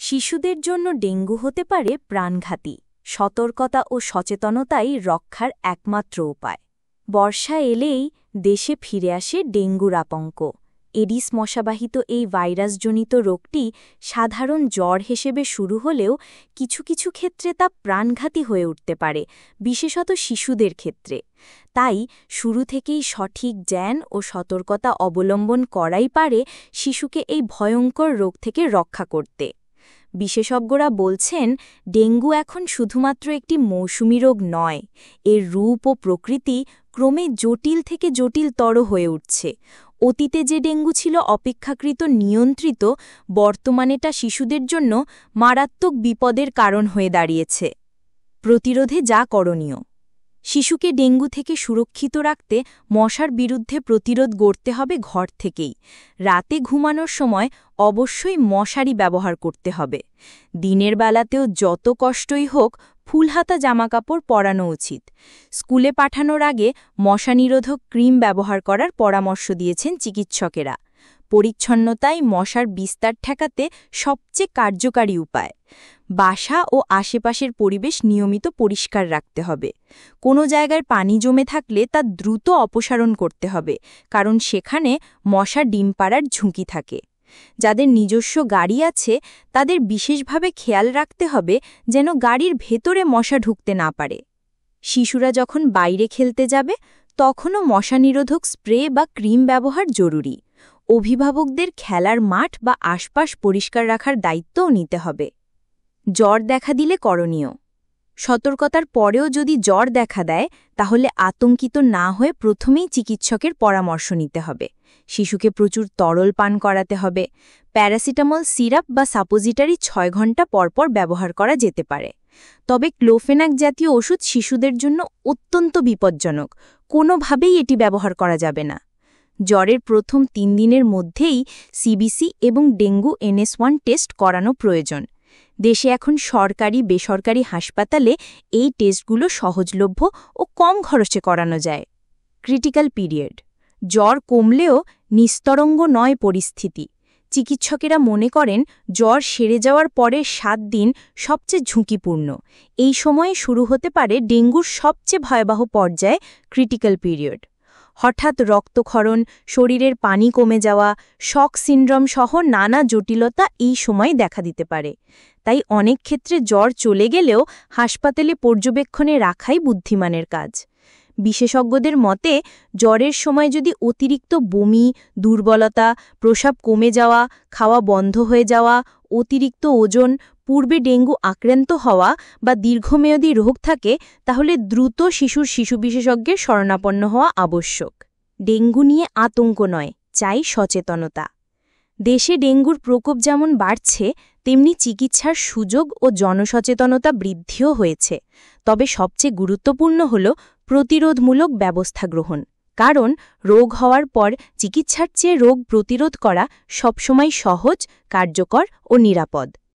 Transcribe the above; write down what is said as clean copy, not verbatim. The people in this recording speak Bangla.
শিশুদের জন্য ডেঙ্গু হতে পারে প্রাণঘাতী। সতর্কতা ও সচেতনতাই রক্ষার একমাত্র উপায়। বর্ষা এলেই দেশে ফিরে আসে ডেঙ্গুর আতঙ্ক। এডিস মশাবাহিত এই ভাইরাসজনিত রোগটি সাধারণ জ্বর হিসেবে শুরু হলেও কিছু কিছু ক্ষেত্রে তা প্রাণঘাতী হয়ে উঠতে পারে, বিশেষত শিশুদের ক্ষেত্রে। তাই শুরু থেকেই সঠিক জ্ঞান ও সতর্কতা অবলম্বন করাই পারে শিশুকে এই ভয়ঙ্কর রোগ থেকে রক্ষা করতে। বিশেষজ্ঞরা বলছেন, ডেঙ্গু এখন শুধুমাত্র একটি মৌসুমী রোগ নয়, এর রূপ ও প্রকৃতি ক্রমে জটিল থেকে জটিলতর হয়ে উঠছে। অতীতে যে ডেঙ্গু ছিল অপেক্ষাকৃত নিয়ন্ত্রিত, বর্তমানে তা শিশুদের জন্য মারাত্মক বিপদের কারণ হয়ে দাঁড়িয়েছে। প্রতিরোধে যা করণীয়: শিশুকে ডেঙ্গু থেকে সুরক্ষিত রাখতে মশার বিরুদ্ধে প্রতিরোধ গড়তে হবে ঘর থেকেই। রাতে ঘুমানোর সময় অবশ্যই মশারি ব্যবহার করতে হবে। দিনের বেলাতেও যত কষ্টই হোক ফুলহাতা জামাকাপড় পরানো উচিত। স্কুলে পাঠানোর আগে মশা নিরোধক ক্রিম ব্যবহার করার পরামর্শ দিয়েছেন চিকিৎসকেরা। পরিচ্ছন্নতাই মশার বিস্তার ঠেকাতে সবচেয়ে কার্যকারী উপায়। বাসা ও আশেপাশের পরিবেশ নিয়মিত পরিষ্কার রাখতে হবে। কোনো জায়গায় পানি জমে থাকলে তা দ্রুত অপসারণ করতে হবে, কারণ সেখানে মশা ডিম পাড়ার ঝুঁকি থাকে। যাদের নিজস্ব গাড়ি আছে তাদের বিশেষভাবে খেয়াল রাখতে হবে যেন গাড়ির ভেতরে মশা ঢুকতে না পারে। শিশুরা যখন বাইরে খেলতে যাবে তখনও মশা নিরোধক স্প্রে বা ক্রিম ব্যবহার জরুরি। অভিভাবকদের খেলার মাঠ বা আশপাশ পরিষ্কার রাখার দায়িত্বও নিতে হবে। জ্বর দেখা দিলে করণীয়: সতর্কতার পরেও যদি জ্বর দেখা দেয় তাহলে আতঙ্কিত না হয়ে প্রথমেই চিকিৎসকের পরামর্শ নিতে হবে। শিশুকে প্রচুর তরল পান করাতে হবে। প্যারাসিটামল সিরাপ বা সাপোজিটারি 6 ঘন্টা পরপর ব্যবহার করা যেতে পারে। তবে ক্লোফেনাক জাতীয় ওষুধ শিশুদের জন্য অত্যন্ত বিপজ্জনক, কোনোভাবেই এটি ব্যবহার করা যাবে না। জ্বরের প্রথম 3 দিনের মধ্যেই সিবিসি এবং ডেঙ্গু NS1 টেস্ট করানো প্রয়োজন। দেশে এখন সরকারি বেসরকারি হাসপাতালে এই টেস্টগুলো সহজলভ্য ও কম খরচে করানো যায়। ক্রিটিক্যাল পিরিয়ড: জ্বর কমলেও নিস্তরঙ্গ নয় পরিস্থিতি। চিকিৎসকেরা মনে করেন জ্বর সেরে যাওয়ার পরের 7 দিন সবচেয়ে ঝুঁকিপূর্ণ। এই সময়ে শুরু হতে পারে ডেঙ্গুর সবচেয়ে ভয়াবহ পর্যায়ে ক্রিটিক্যাল পিরিয়ড। হঠাৎ রক্তক্ষরণ, শরীরের পানি কমে যাওয়া, শক সিন্ড্রোম সহ নানা জটিলতা এই সময় দেখা দিতে পারে। তাই অনেক ক্ষেত্রে জ্বর চলে গেলেও হাসপাতালে পর্যবেক্ষণে রাখাই বুদ্ধিমানের কাজ। বিশেষজ্ঞদের মতে জ্বরের সময় যদি অতিরিক্ত বমি, দুর্বলতা, প্রস্রাব কমে যাওয়া, খাওয়া বন্ধ হয়ে যাওয়া, অতিরিক্ত ওজন, পূর্বে ডেঙ্গু আক্রান্ত হওয়া বা দীর্ঘমেয়াদী রোগ থাকে তাহলে দ্রুত শিশু বিশেষজ্ঞের শরণাপন্ন হওয়া আবশ্যক। ডেঙ্গু নিয়ে আতঙ্ক নয়, চাই সচেতনতা। দেশে ডেঙ্গুর প্রকোপ যেমন বাড়ছে তেমনি চিকিৎসার সুযোগ ও জনসচেতনতা বৃদ্ধিও হয়েছে। তবে সবচেয়ে গুরুত্বপূর্ণ হল প্রতিরোধমূলক ব্যবস্থা গ্রহণ। কারণ রোগ হওয়ার পর চিকিৎসার চেয়ে রোগ প্রতিরোধ করা সবসময় সহজ, কার্যকর ও নিরাপদ।